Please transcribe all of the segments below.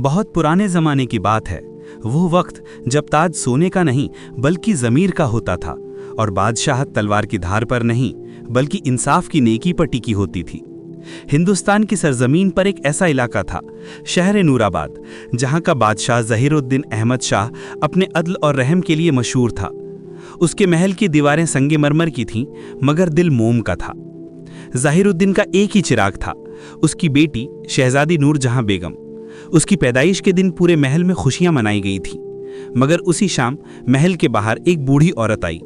बहुत पुराने ज़माने की बात है। वो वक्त जब ताज सोने का नहीं बल्कि ज़मीर का होता था और बादशाहत तलवार की धार पर नहीं बल्कि इंसाफ की नेकी पर टिकी होती थी। हिंदुस्तान की सरजमीन पर एक ऐसा इलाका था, शहर नूराबाद, जहां का बादशाह ज़हीरुद्दीन अहमद शाह अपने अदल और रहम के लिए मशहूर था। उसके महल की दीवारें संगमरमर की थीं, मगर दिल मोम का था। ज़हीरुद्दीन का एक ही चिराग था, उसकी बेटी शहजादी नूरजहां बेगम। उसकी पैदाइश के दिन पूरे महल में खुशियां मनाई गई थी, मगर उसी शाम महल के बाहर एक बूढ़ी औरत आई,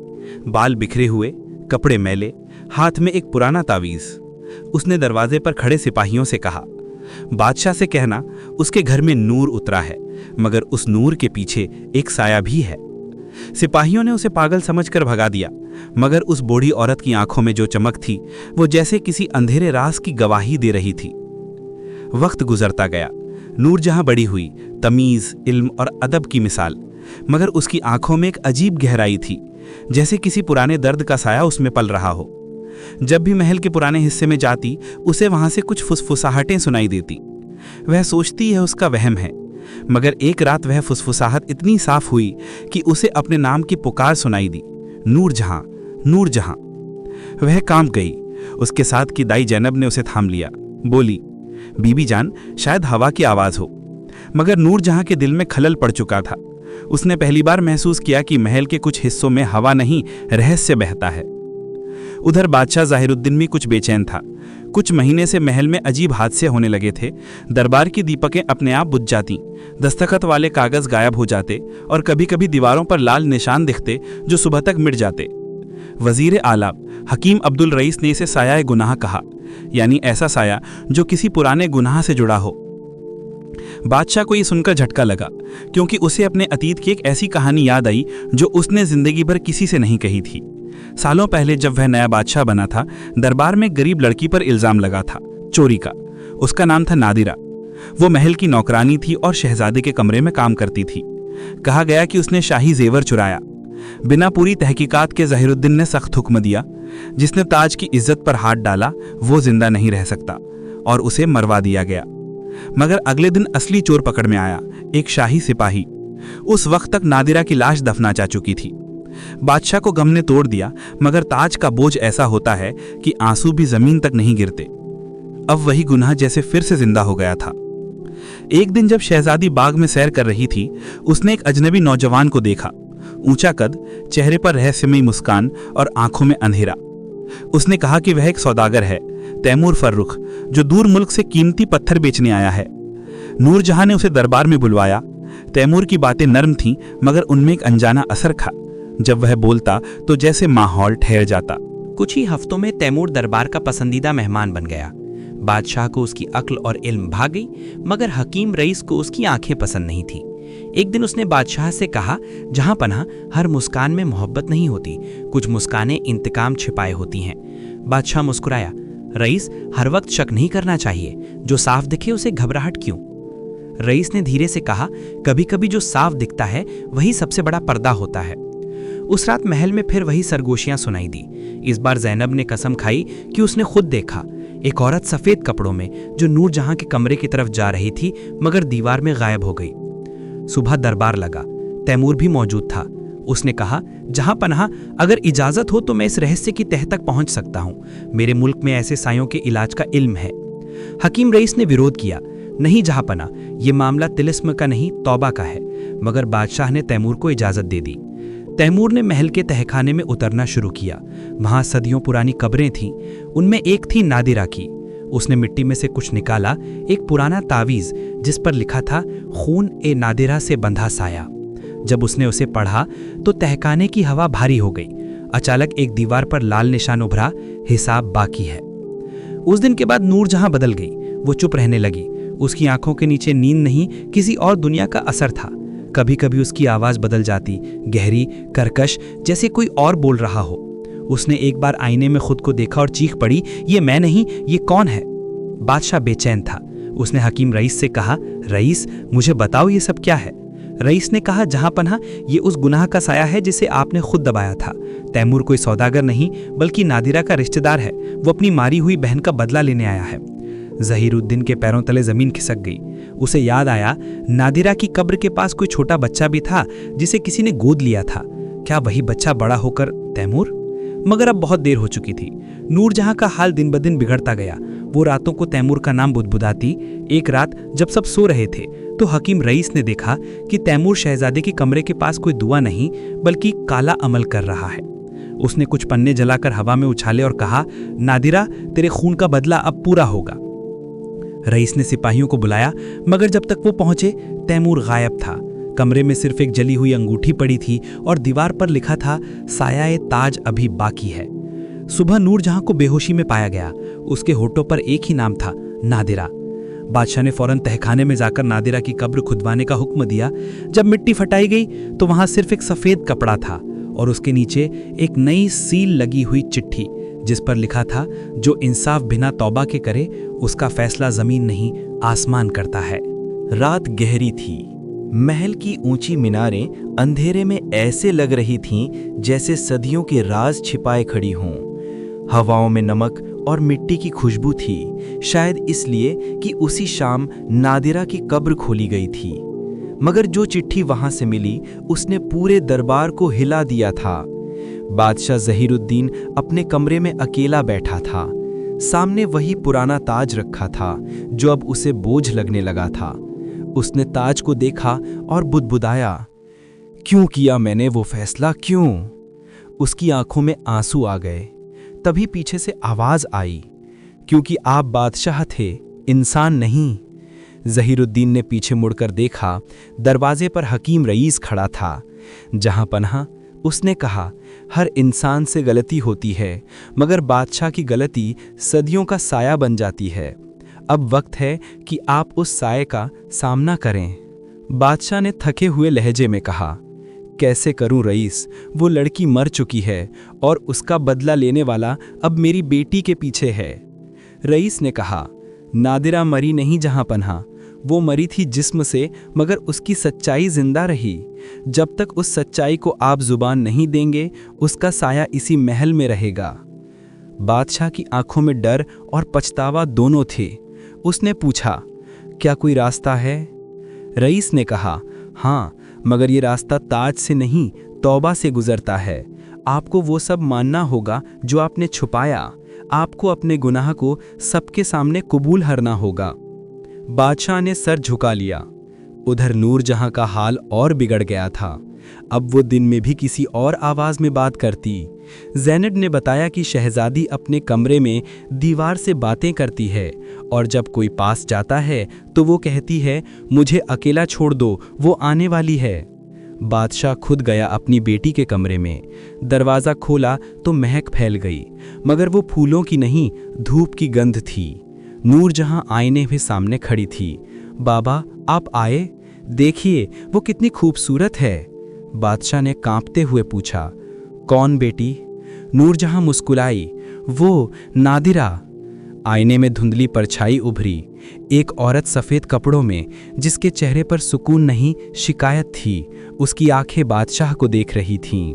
बाल बिखरे हुए, कपड़े मैले, हाथ में एक पुराना तावीज़। उसने दरवाजे पर खड़े सिपाहियों से कहा, बादशाह से कहना उसके घर में नूर उतरा है, मगर उस नूर के पीछे एक साया भी है। सिपाहियों ने उसे पागल समझकर भगा दिया, मगर उस बूढ़ी औरत की आंखों में जो चमक थी वो जैसे किसी अंधेरे राज की गवाही दे रही थी। वक्त गुजरता गया, नूरजहां बड़ी हुई, तमीज़, इल्म और अदब की मिसाल, मगर उसकी आंखों में एक अजीब गहराई थी, जैसे किसी पुराने दर्द का साया उसमें पल रहा हो। जब भी महल के पुराने हिस्से में जाती, उसे वहां से कुछ फुसफुसाहटें सुनाई देती। वह सोचती है उसका वहम है, मगर एक रात वह फुसफुसाहट इतनी साफ हुई कि उसे अपने नाम की पुकार सुनाई दी, नूरजहां, नूरजहां। वह कांप गई। उसके साथ की दाई जैनब ने उसे थाम लिया, बोली, बीबी जान, शायद हवा की आवाज हो। मगर नूरजहां के दिल में खलल पड़ चुका था। उसने पहली बार महसूस किया कि महल के कुछ हिस्सों में हवा नहीं, रहस्य बहता है। उधर बादशाह ज़हीरुद्दीन भी कुछ बेचैन था। कुछ महीने से महल में अजीब हादसे होने लगे थे। दरबार की दीपकें अपने आप बुझ जाती, दस्तखत वाले कागज गायब हो जाते और कभी कभी दीवारों पर लाल निशान दिखते जो सुबह तक मिट जाते। वजीर आला हकीम अब्दुल रईस ने इसे साया गुनाह कहा, यानी ऐसा साया जो किसी पुराने गुनाह से जुड़ा हो। बादशाह को यह सुनकर झटका लगा, क्योंकि उसे अपने अतीत की एक ऐसी कहानी याद आई जो उसने जिंदगी भर किसी से नहीं कही थी। सालों पहले जब वह नया बादशाह बना था, दरबार में एक गरीब लड़की पर इल्जाम लगा था, चोरी का। उसका नाम था नादिरा। वो महल की नौकरानी थी और शहजादे के कमरे में काम करती थी। कहा गया कि उसने शाही जेवर चुराया। बिना पूरी तहकीकात के ज़हीरुद्दीन ने सख्त हुक्म दिया, जिसने ताज की इज्जत पर हाथ डाला वो जिंदा नहीं रह सकता, और उसे मरवा दिया गया। मगर अगले दिन असली चोर पकड़ में आया, एक शाही सिपाही। उस वक्त तक नादिरा की लाश दफना जा चुकी थी। बादशाह को गम ने तोड़ दिया, मगर ताज का बोझ ऐसा होता है कि आंसू भी जमीन तक नहीं गिरते। अब वही गुनाह जैसे फिर से जिंदा हो गया था। एक दिन जब शहजादी बाग में सैर कर रही थी, उसने एक अजनबी नौजवान को देखा। ऊंचा कद, चेहरे पर रहस्यमयी मुस्कान और आंखों में अंधेरा। उसने कहा कि वह एक सौदागर है, तैमूर फर्रुख, जो दूर मुल्क से कीमती पत्थर बेचने आया है। नूरजहां ने उसे दरबार में बुलवाया। तैमूर की बातें नर्म थीं, मगर उनमें एक अनजाना असर था। जब वह बोलता तो जैसे माहौल ठहर जाता। कुछ ही हफ्तों में तैमूर दरबार का पसंदीदा मेहमान बन गया। बादशाह को उसकी अक्ल और इल्म भा गई, मगर हकीम रईस को उसकी आंखें पसंद नहीं थी। एक दिन उसने बादशाह से कहा, जहां पनाह हर मुस्कान में मोहब्बत नहीं होती, कुछ मुस्कानें इंतकाम छिपाए होती हैं। बादशाह मुस्कुराया, रईस, हर वक्त शक नहीं करना चाहिए, जो साफ दिखे उसे घबराहट क्यों? रईस ने धीरे से कहा, कभी कभी जो साफ दिखता है वही सबसे बड़ा पर्दा होता है। उस रात महल में फिर वही सरगोशियां सुनाई दी। इस बार ज़ैनब ने कसम खाई कि उसने खुद देखा, एक औरत सफेद कपड़ों में जो नूरजहां के कमरे की तरफ जा रही थी, मगर दीवार में गायब हो गई। सुबह दरबार लगा, तैमूर भी मौजूद था। उसने कहा, जहां पनाह, अगर इजाजत हो तो मैं इस रहस्य की तह तक पहुंच सकता हूं। मेरे मुल्क में ऐसे सायों के इलाज का इल्म है। हकीम रईस ने विरोध किया, नहीं जहां पनाह, यह मामला तिलिस्म का नहीं, तौबा का है। मगर बादशाह ने तैमूर को इजाजत दे दी। तैमूर ने महल के तहखाने में उतरना शुरू किया। वहां सदियों पुरानी कब्रें थीं। उनमें एक थी नादिरा की। उसने मिट्टी में से कुछ निकाला, एक पुराना तावीज जिस पर लिखा था, खून ए नादिरा से बंधा साया। जब उसने उसे पढ़ा तो तहखाने की हवा भारी हो गई। अचानक एक दीवार पर लाल निशान उभरा, हिसाब बाकी है। उस दिन के बाद नूरजहां बदल गई। वो चुप रहने लगी। उसकी आंखों के नीचे नींद नहीं, किसी और दुनिया का असर था। कभी कभी उसकी आवाज बदल जाती, गहरी, कर्कश, जैसे कोई और बोल रहा हो। उसने एक बार आईने में खुद को देखा और चीख पड़ी, ये मैं नहीं, ये कौन है? बादशाह बेचैन था। उसने हकीम रईस से कहा, रईस, मुझे बताओ ये सब क्या है? रईस ने कहा, जहां पनाह, ये उस गुनाह का साया है जिसे आपने खुद दबाया था। तैमूर कोई सौदागर नहीं, बल्कि नादिरा का रिश्तेदार है। वो अपनी मारी हुई बहन का बदला लेने आया है। ज़हीरुद्दीन के पैरों तले जमीन खिसक गई। उसे याद आया नादिरा की कब्र के पास कोई छोटा बच्चा भी था जिसे किसी ने गोद लिया था। क्या वही बच्चा बड़ा होकर तैमूर? मगर अब बहुत देर हो चुकी थी। नूरजहां का हाल दिन ब दिन बिगड़ता गया। वो रातों को तैमूर का नाम बुदबुदाती। एक रात जब सब सो रहे थे तो हकीम रईस ने देखा कि तैमूर शहजादे के कमरे के पास कोई दुआ नहीं बल्कि काला अमल कर रहा है। उसने कुछ पन्ने जलाकर हवा में उछाले और कहा, नादिरा, तेरे खून का बदला अब पूरा होगा। रईस ने सिपाहियों को बुलाया, मगर जब तक वो पहुंचे तैमूर गायब था। कमरे में सिर्फ एक जली हुई अंगूठी पड़ी थी और दीवार पर लिखा था, साया ताज अभी बाकी है। सुबह नूरजहां को बेहोशी में पाया गया। उसके होठों पर एक ही नाम था, नादिरा। बादशाह ने फौरन तहखाने में जाकर नादिरा की कब्र खुदवाने का हुक्म दिया। जब मिट्टी फटाई गई तो वहां सिर्फ एक सफेद कपड़ा था और उसके नीचे एक नई सील लगी हुई चिट्ठी, जिस पर लिखा था, जो इंसाफ बिना तौबा के करे उसका फैसला जमीन नहीं आसमान करता है। रात गहरी थी। महल की ऊंची मीनारें अंधेरे में ऐसे लग रही थीं जैसे सदियों के राज छिपाए खड़ी हों। हवाओं में नमक और मिट्टी की खुशबू थी, शायद इसलिए कि उसी शाम नादिरा की कब्र खोली गई थी। मगर जो चिट्ठी वहां से मिली उसने पूरे दरबार को हिला दिया था। बादशाह ज़हीरुद्दीन अपने कमरे में अकेला बैठा था। सामने वही पुराना ताज रखा था जो अब उसे बोझ लगने लगा था। उसने ताज को देखा और बुदबुदाया, क्यों किया मैंने वो फैसला, क्यों? उसकी आंखों में आंसू आ गए। तभी पीछे से आवाज आई, क्योंकि आप बादशाह थे, इंसान नहीं। ज़हीरुद्दीन ने पीछे मुड़कर देखा। दरवाजे पर हकीम रईस खड़ा था। जहां पनाह, उसने कहा, हर इंसान से गलती होती है, मगर बादशाह की गलती सदियों का साया बन जाती है। अब वक्त है कि आप उस साये का सामना करें। बादशाह ने थके हुए लहजे में कहा, कैसे करूं रईस, वो लड़की मर चुकी है और उसका बदला लेने वाला अब मेरी बेटी के पीछे है। रईस ने कहा, नादिरा मरी नहीं जहां पनाह, वो मरी थी जिस्म से, मगर उसकी सच्चाई जिंदा रही। जब तक उस सच्चाई को आप जुबान नहीं देंगे, उसका साया इसी महल में रहेगा। बादशाह की आंखों में डर और पछतावा दोनों थे। उसने पूछा, क्या कोई रास्ता है? रईस ने कहा, हाँ, मगर ये रास्ता ताज से नहीं, तौबा से गुजरता है। आपको वो सब मानना होगा जो आपने छुपाया। आपको अपने गुनाह को सबके सामने कबूल करना होगा। बादशाह ने सर झुका लिया। उधर नूरजहां का हाल और बिगड़ गया था। अब वो दिन में भी किसी और आवाज में बात करती। ज़ैनब ने बताया कि शहजादी अपने कमरे में दीवार से बातें करती है और जब कोई पास जाता है तो वो कहती है, मुझे अकेला छोड़ दो, वो आने वाली है। बादशाह खुद गया अपनी बेटी के कमरे में। दरवाज़ा खोला तो महक फैल गई, मगर वो फूलों की नहीं, धूप की गंध थी। नूरजहां आईने में सामने खड़ी थी। बाबा, आप आए? देखिए वो कितनी खूबसूरत है। बादशाह ने कांपते हुए पूछा, कौन बेटी? नूरजहां मुस्कुराई, वो नादिरा। आईने में धुंधली परछाई उभरी। एक औरत सफ़ेद कपड़ों में, जिसके चेहरे पर सुकून नहीं, शिकायत थी। उसकी आंखें बादशाह को देख रही थीं।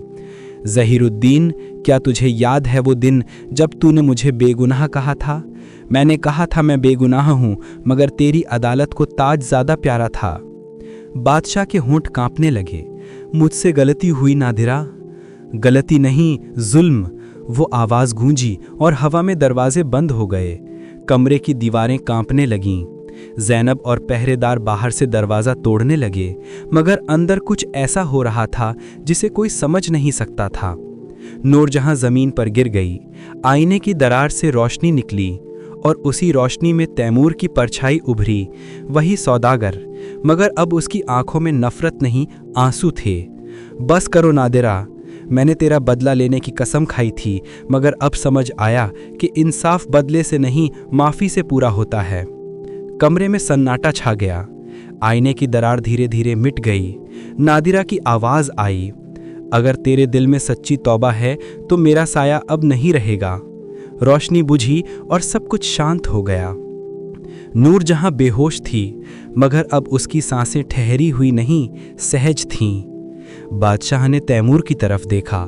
ज़हीरुद्दीन, क्या तुझे याद है वो दिन जब तूने मुझे बेगुनाह कहा था? मैंने कहा था मैं बेगुनाह हूँ, मगर तेरी अदालत को ताज ज़्यादा प्यारा था। बादशाह के होंठ कांपने लगे। मुझसे गलती हुई नादिरा। गलती नहीं, जुल्म। वो आवाज़ गूंजी और हवा में दरवाजे बंद हो गए। कमरे की दीवारें कांपने लगीं। ज़ैनब और पहरेदार बाहर से दरवाज़ा तोड़ने लगे, मगर अंदर कुछ ऐसा हो रहा था जिसे कोई समझ नहीं सकता था। नूरजहां ज़मीन पर गिर गई। आईने की दरार से रोशनी निकली और उसी रोशनी में तैमूर की परछाई उभरी, वही सौदागर, मगर अब उसकी आंखों में नफरत नहीं, आंसू थे। बस करो नादिरा, मैंने तेरा बदला लेने की कसम खाई थी, मगर अब समझ आया कि इंसाफ बदले से नहीं, माफ़ी से पूरा होता है। कमरे में सन्नाटा छा गया। आईने की दरार धीरे धीरे मिट गई। नादिरा की आवाज़ आई, अगर तेरे दिल में सच्ची तौबा है तो मेरा साया अब नहीं रहेगा। रोशनी बुझी और सब कुछ शांत हो गया। नूरजहां बेहोश थी, मगर अब उसकी सांसें ठहरी हुई नहीं, सहज थीं। बादशाह ने तैमूर की तरफ देखा,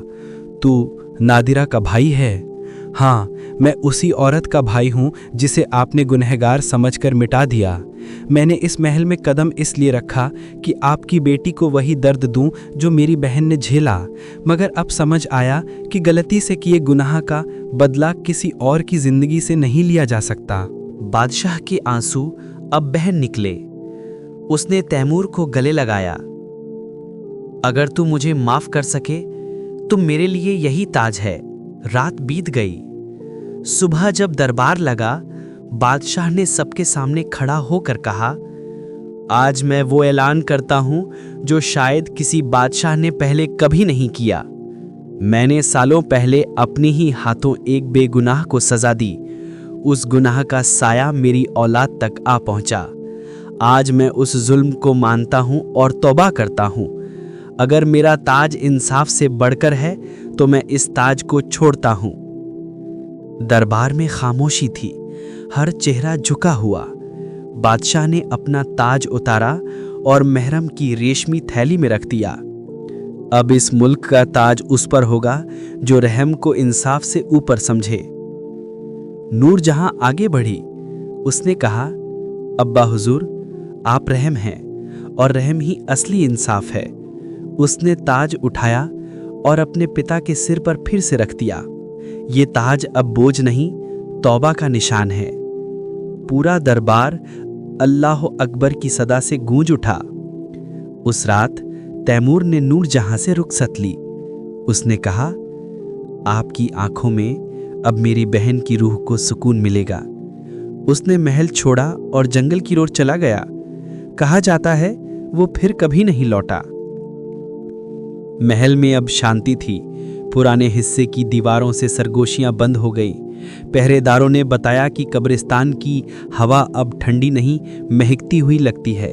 तू नादिरा का भाई है? हाँ, मैं उसी औरत का भाई हूँ जिसे आपने गुनहगार समझकर मिटा दिया। मैंने इस महल में कदम इसलिए रखा कि आपकी बेटी को वही दर्द दूं जो मेरी बहन ने झेला, मगर अब समझ आया कि गलती से किए गुनाह का बदला किसी और की जिंदगी से नहीं लिया जा सकता। बादशाह के आंसू अब बह निकले। उसने तैमूर को गले लगाया। अगर तू मुझे माफ कर सके तो मेरे लिए यही ताज है। रात बीत गई। सुबह जब दरबार लगा, बादशाह ने सबके सामने खड़ा होकर कहा, आज मैं वो ऐलान करता हूं जो शायद किसी बादशाह ने पहले कभी नहीं किया। मैंने सालों पहले अपने ही हाथों एक बेगुनाह को सजा दी। उस गुनाह का साया मेरी औलाद तक आ पहुंचा। आज मैं उस जुल्म को मानता हूं और तौबा करता हूं। अगर मेरा ताज इंसाफ से बढ़कर है तो मैं इस ताज को छोड़ता हूं। दरबार में खामोशी थी। हर चेहरा झुका हुआ। बादशाह ने अपना ताज उतारा और महरम की रेशमी थैली में रख दिया। अब इस मुल्क का ताज उस पर होगा जो रहम को इंसाफ से ऊपर समझे। नूरजहां आगे बढ़ी। उसने कहा, अब्बा हुजूर, आप रहम हैं और रहम ही असली इंसाफ है। उसने ताज उठाया और अपने पिता के सिर पर फिर से रख दिया। ये ताज अब बोझ नहीं, तौबा का निशान है। पूरा दरबार अल्लाह अकबर की सदा से गूंज उठा। उस रात तैमूर ने नूरजहां से रुखसत ली। उसने कहा, आपकी आंखों में अब मेरी बहन की रूह को सुकून मिलेगा। उसने महल छोड़ा और जंगल की ओर चला गया। कहा जाता है वो फिर कभी नहीं लौटा। महल में अब शांति थी। पुराने हिस्से की दीवारों से सरगोशियां बंद हो गईं। पहरेदारों ने बताया कि कब्रिस्तान की हवा अब ठंडी नहीं, महकती हुई लगती है।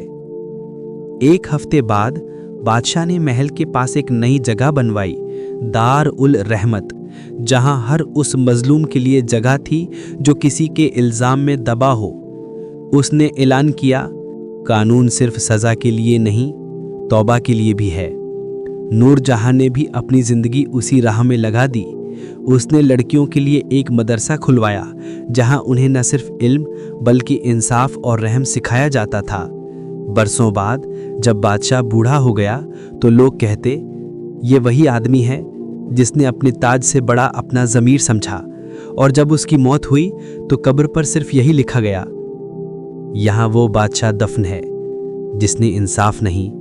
एक हफ्ते बाद बादशाह ने महल के पास एक नई जगह बनवाई, दार उल रहमत, जहां हर उस मजलूम के लिए जगह थी जो किसी के इल्जाम में दबा हो। उसने ऐलान किया, कानून सिर्फ सजा के लिए नहीं, तौबा के लिए भी है। नूरजहां ने भी अपनी जिंदगी उसी राह में लगा दी। उसने लड़कियों के लिए एक मदरसा खुलवाया जहां उन्हें न सिर्फ इल्म बल्कि इंसाफ और रहम सिखाया जाता था। बरसों बाद जब बादशाह बूढ़ा हो गया तो लोग कहते, ये वही आदमी है जिसने अपने ताज से बड़ा अपना ज़मीर समझा। और जब उसकी मौत हुई तो कब्र पर सिर्फ यही लिखा गया, यहाँ वो बादशाह दफन है जिसने इंसाफ नहीं,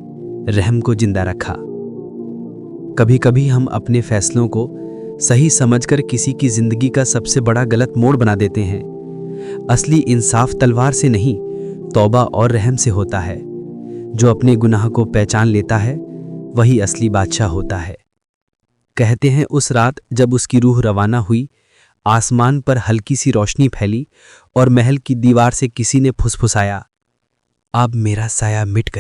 रहम को जिंदा रखा। कभी कभी हम अपने फैसलों को सही समझकर किसी की जिंदगी का सबसे बड़ा गलत मोड़ बना देते हैं। असली इंसाफ तलवार से नहीं, तौबा और रहम से होता है। जो अपने गुनाह को पहचान लेता है वही असली बादशाह होता है। कहते हैं उस रात जब उसकी रूह रवाना हुई, आसमान पर हल्की सी रोशनी फैली और महल की दीवार से किसी ने फुसफुसाया, अब मेरा साया मिट गया।